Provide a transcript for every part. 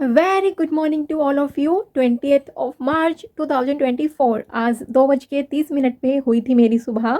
Very good morning to all of you. 20 मार्च 2024 आज 2:30 पे हुई थी मेरी सुबह।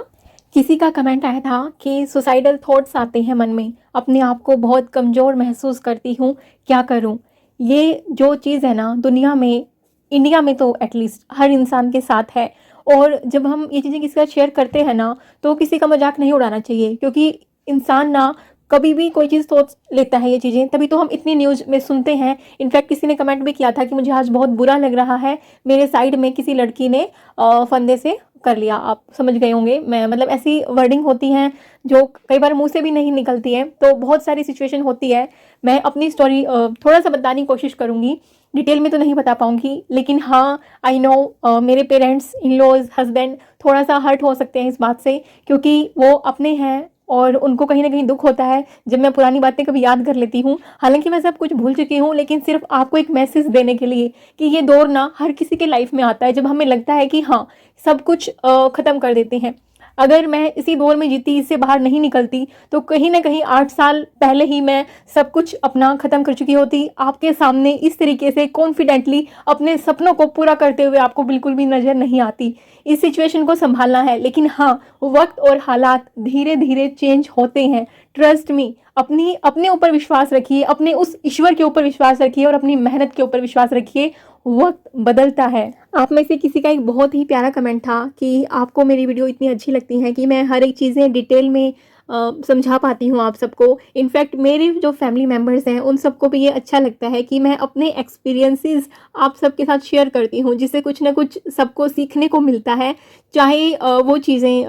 किसी का कमेंट आया था कि सुसाइडल थॉट्स आते हैं मन में, अपने आप को बहुत कमज़ोर महसूस करती हूँ, क्या करूँ। ये जो चीज़ है ना दुनिया में, इंडिया में तो एटलीस्ट हर इंसान के साथ है। और जब हम ये चीज़ें किसी का शेयर करते हैं ना, तो किसी का मजाक नहीं उड़ाना चाहिए, क्योंकि इंसान ना कभी भी कोई चीज़ सोच लेता है ये चीज़ें, तभी तो हम इतनी न्यूज़ में सुनते हैं। इनफैक्ट किसी ने कमेंट भी किया था कि मुझे आज बहुत बुरा लग रहा है, मेरे साइड में किसी लड़की ने फंदे से कर लिया। आप समझ गए होंगे, मैं मतलब ऐसी वर्डिंग होती हैं जो कई बार मुंह से भी नहीं निकलती है। तो बहुत सारी सिचुएशन होती है। मैं अपनी स्टोरी थोड़ा सा बताने की कोशिश करूँगी, डिटेल में तो नहीं बता पाऊँगी, लेकिन हाँ आई नो मेरे पेरेंट्स, इन लॉज, हस्बैंड थोड़ा सा हर्ट हो सकते हैं इस बात से, क्योंकि वो अपने हैं और उनको कहीं ना कहीं दुख होता है जब मैं पुरानी बातें कभी याद कर लेती हूँ। हालांकि मैं सब कुछ भूल चुकी हूँ, लेकिन सिर्फ आपको एक मैसेज देने के लिए कि ये दौर ना हर किसी के लाइफ में आता है जब हमें लगता है कि हाँ सब कुछ ख़त्म कर देते हैं। अगर मैं इसी दौर में जीती, इससे बाहर नहीं निकलती, तो कहीं ना कहीं 8 साल पहले ही मैं सब कुछ अपना ख़त्म कर चुकी होती। आपके सामने इस तरीके से कॉन्फिडेंटली अपने सपनों को पूरा करते हुए आपको बिल्कुल भी नज़र नहीं आती। इस सिचुएशन को संभालना है, लेकिन हाँ वक्त और हालात धीरे धीरे चेंज होते हैं। ट्रस्ट मी, अपने ऊपर विश्वास रखिए, अपने उस ईश्वर के ऊपर विश्वास रखिए और अपनी मेहनत के ऊपर विश्वास रखिए। वक्त बदलता है। आप में से किसी का एक बहुत ही प्यारा कमेंट था कि आपको मेरी वीडियो इतनी अच्छी लगती है कि मैं हर एक चीज़ें डिटेल में समझा पाती हूँ आप सबको। इनफैक्ट मेरे जो फैमिली मेम्बर्स हैं उन सबको भी ये अच्छा लगता है कि मैं अपने एक्सपीरियंसेस आप सबके साथ शेयर करती हूँ, जिससे कुछ ना कुछ सबको सीखने को मिलता है। चाहे वो चीज़ें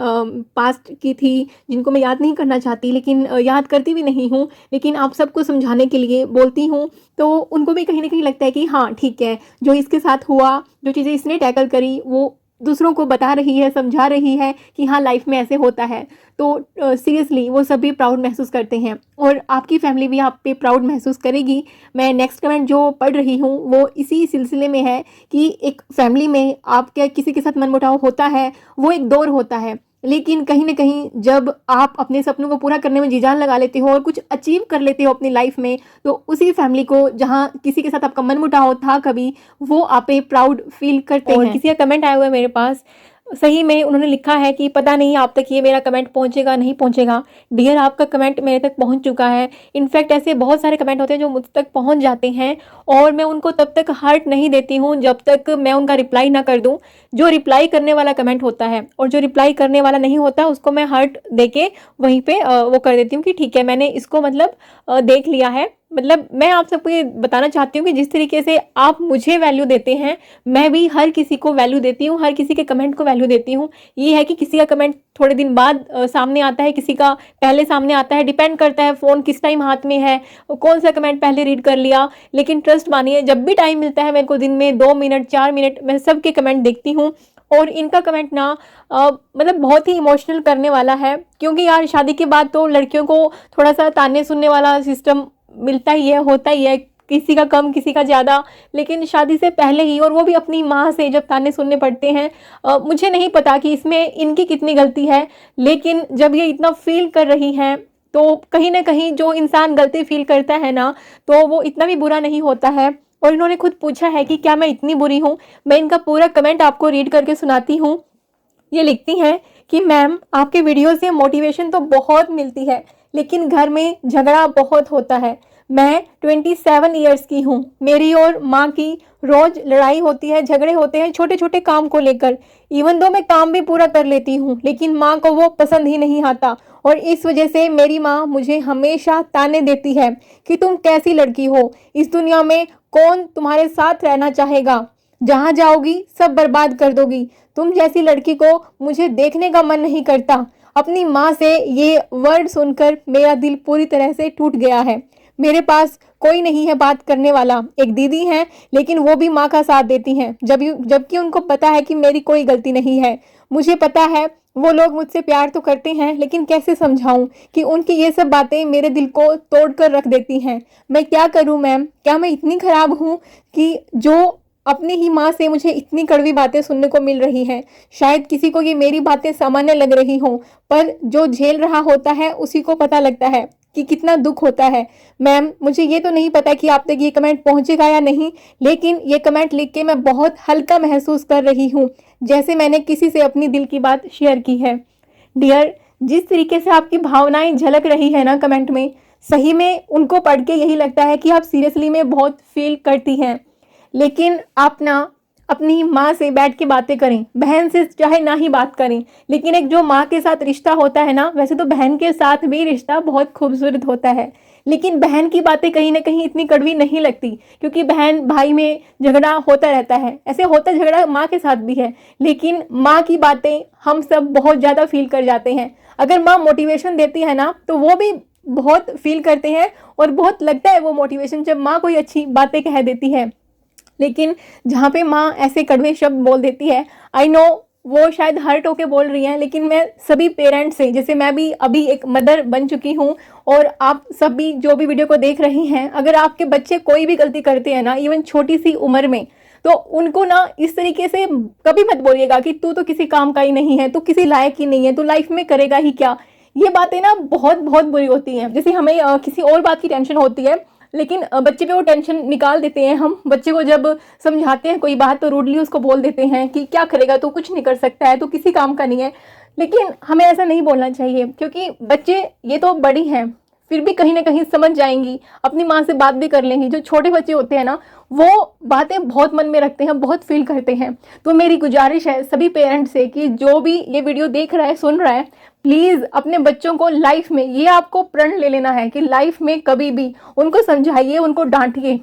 पास्ट की थी जिनको मैं याद नहीं करना चाहती, लेकिन याद करती भी नहीं हूँ, लेकिन आप सबको समझाने के लिए बोलती हूँ, तो उनको भी कहीं ना कहीं लगता है कि हाँ ठीक है, जो इसके साथ हुआ, जो चीज़ें इसने टैकल करी, वो दूसरों को बता रही है, समझा रही है कि हाँ लाइफ में ऐसे होता है। तो सीरियसली वो सभी प्राउड महसूस करते हैं और आपकी फैमिली भी आप पे प्राउड महसूस करेगी। मैं नेक्स्ट कमेंट जो पढ़ रही हूँ वो इसी सिलसिले में है कि एक फैमिली में आपके किसी के साथ मनमुटाव होता है, वो एक दौर होता है, लेकिन कहीं ना कहीं जब आप अपने सपनों को पूरा करने में जी जान लगा लेते हो और कुछ अचीव कर लेते हो अपनी लाइफ में, तो उसी फैमिली को जहाँ किसी के साथ आपका मनमुटाव था कभी, वो आप पे प्राउड फील करते हैं। और किसी का कमेंट आया हुआ है मेरे पास, सही में उन्होंने लिखा है कि पता नहीं आप तक ये मेरा कमेंट पहुंचेगा नहीं पहुंचेगा। डियर, आपका कमेंट मेरे तक पहुंच चुका है। इनफैक्ट ऐसे बहुत सारे कमेंट होते हैं जो मुझ तक पहुंच जाते हैं और मैं उनको तब तक हर्ट नहीं देती हूं जब तक मैं उनका रिप्लाई ना कर दूं। जो रिप्लाई करने वाला कमेंट होता है और जो रिप्लाई करने वाला नहीं होता उसको मैं हर्ट देके वहीं पे वो कर देती हूँ कि ठीक है, मैंने इसको मतलब देख लिया है। मतलब मैं आप सबको ये बताना चाहती हूँ कि जिस तरीके से आप मुझे वैल्यू देते हैं, मैं भी हर किसी को वैल्यू देती हूँ, हर किसी के कमेंट को वैल्यू देती हूँ। ये है कि किसी का कमेंट थोड़े दिन बाद सामने आता है, किसी का पहले सामने आता है, डिपेंड करता है फ़ोन किस टाइम हाथ में है, कौन सा कमेंट पहले रीड कर लिया। लेकिन ट्रस्ट मानिए, जब भी टाइम मिलता है मेरे को, दिन में 2 मिनट 4 मिनट, मैं सबके कमेंट देखती हूँ। और इनका कमेंट ना मतलब बहुत ही इमोशनल करने वाला है, क्योंकि यार शादी के बाद तो लड़कियों को थोड़ा सा ताने सुनने वाला सिस्टम मिलता ही है, होता ही है, किसी का कम किसी का ज़्यादा। लेकिन शादी से पहले ही, और वो भी अपनी माँ से जब ताने सुनने पड़ते हैं, मुझे नहीं पता कि इसमें इनकी कितनी गलती है, लेकिन जब ये इतना फील कर रही हैं तो कहीं ना कहीं जो इंसान गलती फील करता है ना, तो वो इतना भी बुरा नहीं होता है। और इन्होंने खुद पूछा है कि क्या मैं इतनी बुरी हूँ। मैं इनका पूरा कमेंट आपको रीड करके सुनाती हूँ। ये लिखती हैं कि मैम, आपके वीडियो से मोटिवेशन तो बहुत मिलती है, लेकिन घर में झगड़ा बहुत होता है। मैं 27 ईयर्स की हूँ। मेरी और माँ की रोज लड़ाई होती है, झगड़े होते हैं छोटे छोटे काम को लेकर। इवन दो मैं काम भी पूरा कर लेती हूँ, लेकिन माँ को वो पसंद ही नहीं आता, और इस वजह से मेरी माँ मुझे हमेशा ताने देती है कि तुम कैसी लड़की हो, इस दुनिया में कौन तुम्हारे साथ रहना चाहेगा, जहाँ जाओगी सब बर्बाद कर दोगी, तुम जैसी लड़की को मुझे देखने का मन नहीं करता। अपनी माँ से ये वर्ड सुनकर मेरा दिल पूरी तरह से टूट गया है। मेरे पास कोई नहीं है बात करने वाला। एक दीदी हैं, लेकिन वो भी माँ का साथ देती हैं, जबकि उनको पता है कि मेरी कोई गलती नहीं है। मुझे पता है वो लोग मुझसे प्यार तो करते हैं, लेकिन कैसे समझाऊं कि उनकी ये सब बातें मेरे दिल को तोड़ कर रख देती हैं। मैं क्या करूं मैम? क्या मैं इतनी खराब हूं कि जो अपनी ही माँ से मुझे इतनी कड़वी बातें सुनने को मिल रही हैं? शायद किसी को ये मेरी बातें सामान्य लग रही हों, पर जो झेल रहा होता है उसी को पता लगता है। कि कितना दुख होता है। मैम, मुझे ये तो नहीं पता कि आप तक ये कमेंट पहुंचेगा या नहीं, लेकिन ये कमेंट लिख के मैं बहुत हल्का महसूस कर रही हूँ, जैसे मैंने किसी से अपनी दिल की बात शेयर की है। डियर, जिस तरीके से आपकी भावनाएं झलक रही है ना कमेंट में, सही में उनको पढ़ के यही लगता है कि आप सीरियसली में बहुत फील करती हैं। लेकिन आप ना अपनी माँ से बैठ के बातें करें, बहन से चाहे ना ही बात करें, लेकिन एक जो माँ के साथ रिश्ता होता है ना, वैसे तो बहन के साथ भी रिश्ता बहुत खूबसूरत होता है, लेकिन बहन की बातें कहीं ना कहीं इतनी कड़वी नहीं लगती, क्योंकि बहन भाई में झगड़ा होता रहता है। ऐसे होता झगड़ा माँ के साथ भी है, लेकिन माँ की बातें हम सब बहुत ज़्यादा फील कर जाते हैं। अगर माँ मोटिवेशन देती है ना, तो वो भी बहुत फील करते हैं और बहुत लगता है वो मोटिवेशन जब माँ कोई अच्छी बातें कह देती है। लेकिन जहाँ पे माँ ऐसे कड़वे शब्द बोल देती है, आई नो वो शायद हर्ट होके बोल रही हैं, लेकिन मैं सभी पेरेंट्स से, जैसे मैं भी अभी एक मदर बन चुकी हूँ और आप सभी जो भी वीडियो को देख रही हैं, अगर आपके बच्चे कोई भी गलती करते हैं ना, इवन छोटी सी उम्र में, तो उनको ना इस तरीके से कभी मत बोलिएगा कि तू तो किसी काम का ही नहीं है, तू किसी लायक ही नहीं है, तू लाइफ में करेगा ही क्या। ये बातें ना बहुत बहुत बुरी होती हैं। जैसे हमें किसी और बात की टेंशन होती है, लेकिन बच्चे पे वो टेंशन निकाल देते हैं। हम बच्चे को जब समझाते हैं कोई बात, तो रूडली उसको बोल देते हैं कि क्या करेगा, तू कुछ नहीं कर सकता है, तू किसी काम का नहीं है। लेकिन हमें ऐसा नहीं बोलना चाहिए, क्योंकि बच्चे ये तो बड़ी हैं, फिर भी कहीं ना कहीं समझ जाएंगी, अपनी माँ से बात भी कर लेंगी। जो छोटे बच्चे होते हैं ना, वो बातें बहुत मन में रखते हैं, बहुत फील करते हैं। तो मेरी गुजारिश है सभी पेरेंट्स से कि जो भी ये वीडियो देख रहा है, सुन रहा है, प्लीज़ अपने बच्चों को लाइफ में, ये आपको प्रण ले लेना है कि लाइफ में कभी भी उनको समझाइए, उनको डांटिए।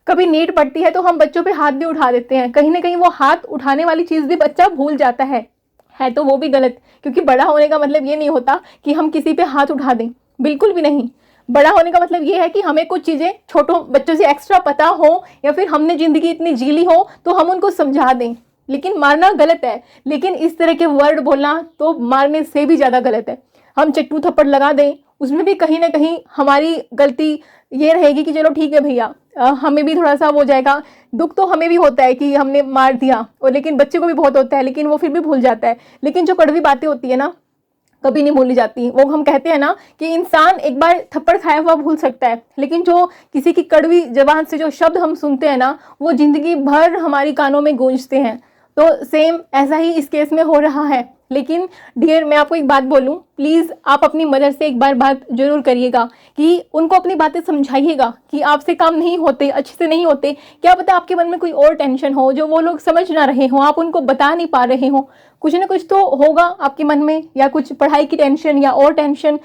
कभी नीड पड़ती है तो हम बच्चों पे हाथ भी उठा देते हैं, कहीं ना कहीं वो हाथ उठाने वाली चीज़ भी बच्चा भूल जाता है तो वो भी गलत। क्योंकि बड़ा होने का मतलब ये नहीं होता कि हम किसी पे हाथ उठा दें, बिल्कुल भी नहीं। बड़ा होने का मतलब ये है कि हमें कुछ चीज़ें छोटों बच्चों से एक्स्ट्रा पता हो, या फिर हमने ज़िंदगी इतनी जी ली हो तो हम उनको समझा दें। लेकिन मारना गलत है, लेकिन इस तरह के वर्ड बोलना तो मारने से भी ज़्यादा गलत है। हम चट्टू थप्पड़ लगा दें, उसमें भी कहीं ना कहीं हमारी गलती ये रहेगी कि चलो ठीक है भैया, हमें भी थोड़ा सा वो जाएगा। दुख तो हमें भी होता है कि हमने मार दिया, और लेकिन बच्चे को भी बहुत होता है, लेकिन वो फिर भी भूल जाता है। लेकिन जो कड़वी बातें होती है ना, कभी नहीं भूली जाती। वो हम कहते हैं ना कि इंसान एक बार थप्पड़ खाया हुआ भूल सकता है, लेकिन जो किसी की कड़वी जबान से जो शब्द हम सुनते हैं ना, वो जिंदगी भर हमारी कानों में गूंजते हैं। तो सेम ऐसा ही इस केस में हो रहा है। लेकिन डियर, मैं आपको एक बात बोलूं, प्लीज़ आप अपनी मदर से एक बार बात जरूर करिएगा, कि उनको अपनी बातें समझाइएगा कि आपसे काम नहीं होते, अच्छे से नहीं होते। क्या पता आपके मन में कोई और टेंशन हो जो वो लोग समझ ना रहे हो, आप उनको बता नहीं पा रहे हो। कुछ ना कुछ तो होगा आपके मन में, या कुछ पढ़ाई की टेंशन या और टेंशन।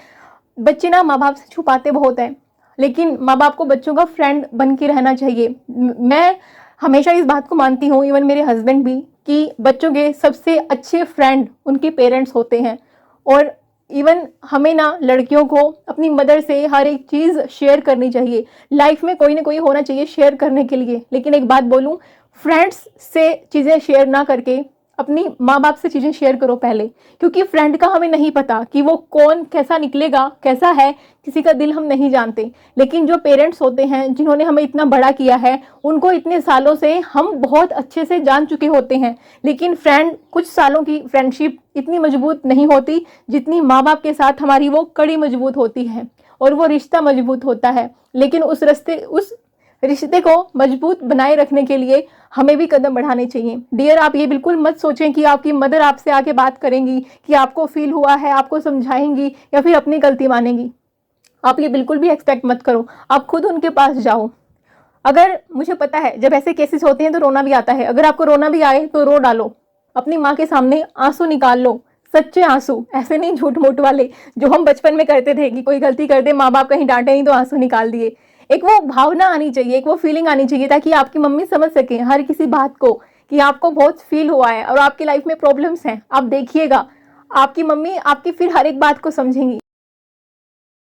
बच्चे ना माँ बाप से छुपाते बहुत हैं, लेकिन माँ बाप को बच्चों का फ्रेंड बन के रहना चाहिए। मैं हमेशा इस बात को मानती हूँ, इवन मेरे हस्बैंड भी, कि बच्चों के सबसे अच्छे फ्रेंड उनके पेरेंट्स होते हैं। और इवन हमें ना लड़कियों को अपनी मदर से हर एक चीज़ शेयर करनी चाहिए। लाइफ में कोई ना कोई होना चाहिए शेयर करने के लिए। लेकिन एक बात बोलूँ, फ्रेंड्स से चीज़ें शेयर ना करके अपनी माँ बाप से चीज़ें शेयर करो पहले, क्योंकि फ्रेंड का हमें नहीं पता कि वो कौन कैसा निकलेगा, कैसा है, किसी का दिल हम नहीं जानते। लेकिन जो पेरेंट्स होते हैं, जिन्होंने हमें इतना बड़ा किया है, उनको इतने सालों से हम बहुत अच्छे से जान चुके होते हैं। लेकिन फ्रेंड, कुछ सालों की फ्रेंडशिप इतनी मजबूत नहीं होती जितनी माँ बाप के साथ हमारी वो कड़ी मजबूत होती है, और वो रिश्ता मजबूत होता है। लेकिन उस रिश्ते को मजबूत बनाए रखने के लिए हमें भी कदम बढ़ाने चाहिए। डियर, आप ये बिल्कुल मत सोचें कि आपकी मदर आपसे आके बात करेंगी, कि आपको फील हुआ है, आपको समझाएंगी या फिर अपनी गलती मानेंगी। आप ये बिल्कुल भी एक्सपेक्ट मत करो। आप खुद उनके पास जाओ। अगर, मुझे पता है जब ऐसे केसेस होते हैं तो रोना भी आता है, अगर आपको रोना भी आए तो रो डालो, अपनी माँ के सामने आंसू निकाल लो, सच्चे आंसू, ऐसे नहीं झूठ मूठ वाले जो हम बचपन में करते थे कि कोई गलती कर दे, माँ बाप कहीं डांटे नहीं तो आंसू निकाल दिए। एक वो भावना आनी चाहिए, एक वो फीलिंग आनी चाहिए, ताकि आपकी मम्मी समझ सके हर किसी बात को, कि आपको बहुत फील हुआ है और आपकी लाइफ में प्रॉब्लम्स हैं। आप देखिएगा, आपकी मम्मी आपकी फिर हर एक बात को समझेंगी।